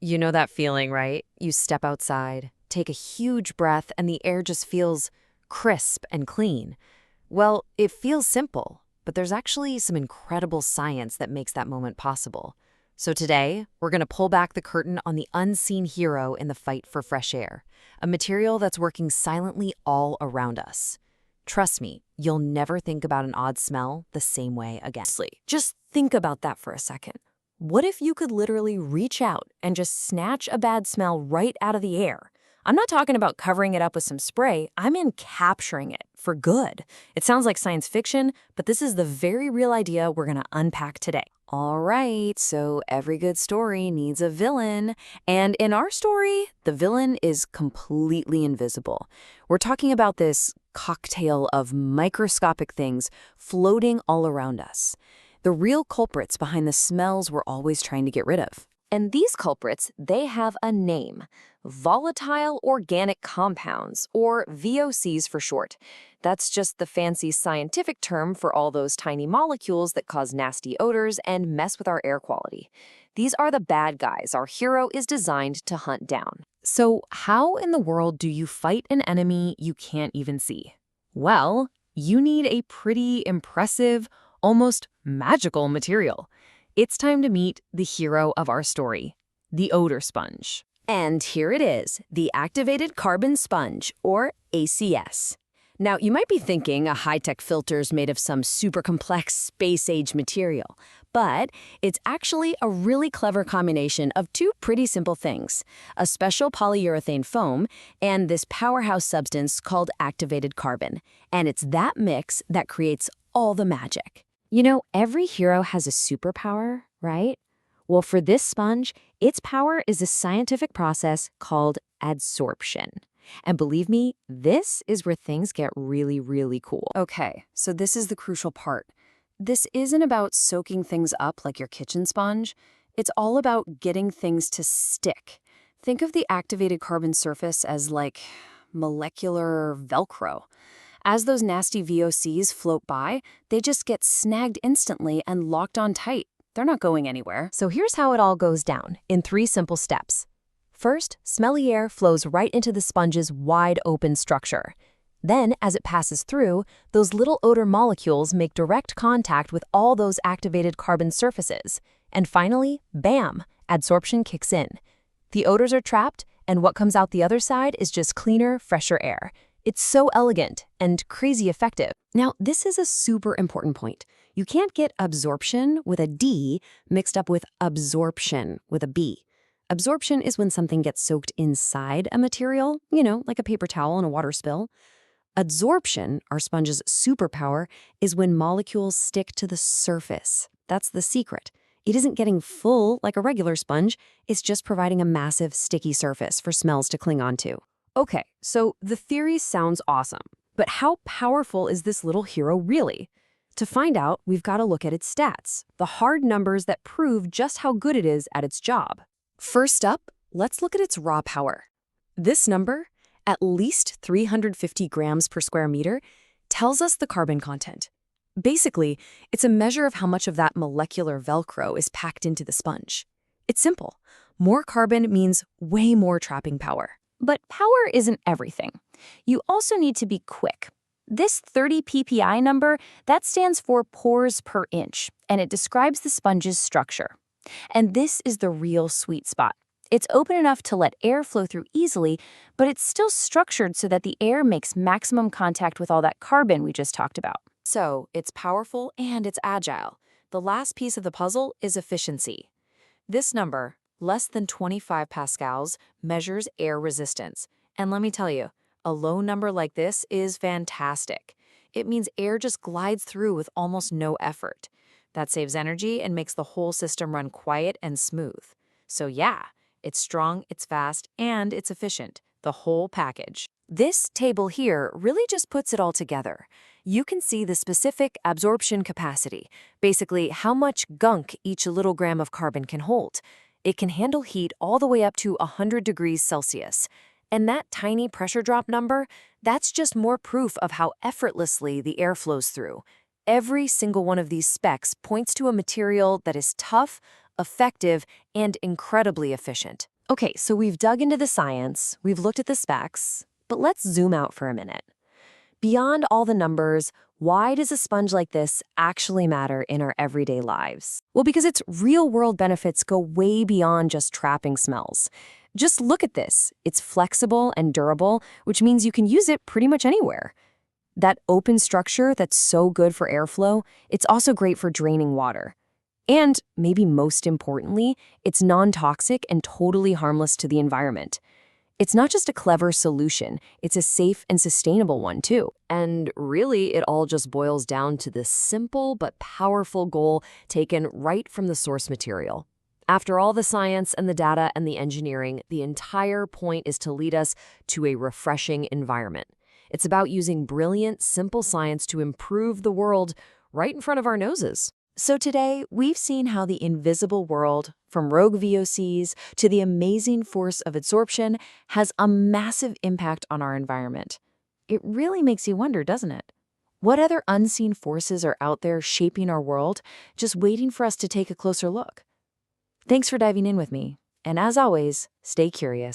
You know that feeling, right? You step outside, take a huge breath, and the air just feels crisp and clean. Well, it feels simple, but there's actually some incredible science that makes that moment possible. So today, we're going to pull back the curtain on the unseen hero in the fight for fresh air, a material that's working silently all around us. Trust me, you'll never think about an odd smell the same way again. Just think about that for a second. What if you could literally reach out and just snatch a bad smell right out of the air? I'm not talking about covering it up with some spray, I mean capturing it for good. It sounds like science fiction, but this is the very real idea we're going to unpack today. All right, so every good story needs a villain. And in our story, the villain is completely invisible. We're talking about this cocktail of microscopic things floating all around us. The real culprits behind the smells we're always trying to get rid of. And these culprits, they have a name: volatile organic compounds, or VOCs for short. That's just the fancy scientific term for all those tiny molecules that cause nasty odors and mess with our air quality. These are the bad guys our hero is designed to hunt down. So how in the world do you fight an enemy you can't even see? Well, you need a pretty impressive, almost magical material. It's time to meet the hero of our story, the odor sponge. And here it is, the activated carbon sponge, or ACS. Now, you might be thinking a high-tech filter's made of some super complex space-age material, but it's actually a really clever combination of two pretty simple things: a special polyurethane foam and this powerhouse substance called activated carbon. And it's that mix that creates all the magic. You know, every hero has a superpower, right? Well, for this sponge, its power is a scientific process called adsorption. And believe me, this is where things get really, really cool. Okay, so this is the crucial part. This isn't about soaking things up like your kitchen sponge. It's all about getting things to stick. Think of the activated carbon surface as like molecular Velcro. As those nasty VOCs float by, they just get snagged instantly and locked on tight. They're not going anywhere. So here's how it all goes down in 3 simple steps. First, smelly air flows right into the sponge's wide open structure. Then, as it passes through, those little odor molecules make direct contact with all those activated carbon surfaces. And finally, bam, adsorption kicks in. The odors are trapped, and what comes out the other side is just cleaner, fresher air. It's so elegant and crazy effective. Now, this is a super important point. You can't get absorption with a D mixed up with absorption with a B. Absorption is when something gets soaked inside a material, like a paper towel in a water spill. Adsorption, our sponge's superpower, is when molecules stick to the surface. That's the secret. It isn't getting full like a regular sponge, it's just providing a massive sticky surface for smells to cling onto. Okay, so the theory sounds awesome, but how powerful is this little hero really? To find out, we've got to look at its stats, the hard numbers that prove just how good it is at its job. First up, let's look at its raw power. This number, at least 350 grams per square meter, tells us the carbon content. Basically, it's a measure of how much of that molecular Velcro is packed into the sponge. It's simple. More carbon means way more trapping power. But power isn't everything. You also need to be quick. This 30 ppi number, that stands for pores per inch, and it describes the sponge's structure. And this is the real sweet spot. It's open enough to let air flow through easily, but it's still structured so that the air makes maximum contact with all that carbon we just talked about. So it's powerful and it's agile. The last piece of the puzzle is efficiency. This number, less than 25 pascals, measures air resistance. And let me tell you, a low number like this is fantastic. It means air just glides through with almost no effort. That saves energy and makes the whole system run quiet and smooth. So yeah, it's strong, it's fast, and it's efficient. The whole package. This table here really just puts it all together. You can see the specific absorption capacity, basically how much gunk each little gram of carbon can hold. It can handle heat all the way up to 100 degrees Celsius. And that tiny pressure drop number, that's just more proof of how effortlessly the air flows through. Every single one of these specs points to a material that is tough, effective, and incredibly efficient. Okay, so we've dug into the science, we've looked at the specs, but let's zoom out for a minute. Beyond all the numbers, why does a sponge like this actually matter in our everyday lives? Well, because its real-world benefits go way beyond just trapping smells. Just look at this. It's flexible and durable, which means you can use it pretty much anywhere. That open structure that's so good for airflow, it's also great for draining water. And, maybe most importantly, it's non-toxic and totally harmless to the environment. It's not just a clever solution, it's a safe and sustainable one, too. And really, it all just boils down to this simple but powerful goal taken right from the source material. After all the science and the data and the engineering, the entire point is to lead us to a refreshing environment. It's about using brilliant, simple science to improve the world right in front of our noses. So today, we've seen how the invisible world, from rogue VOCs to the amazing force of adsorption, has a massive impact on our environment. It really makes you wonder, doesn't it? What other unseen forces are out there shaping our world, just waiting for us to take a closer look? Thanks for diving in with me, and as always, stay curious.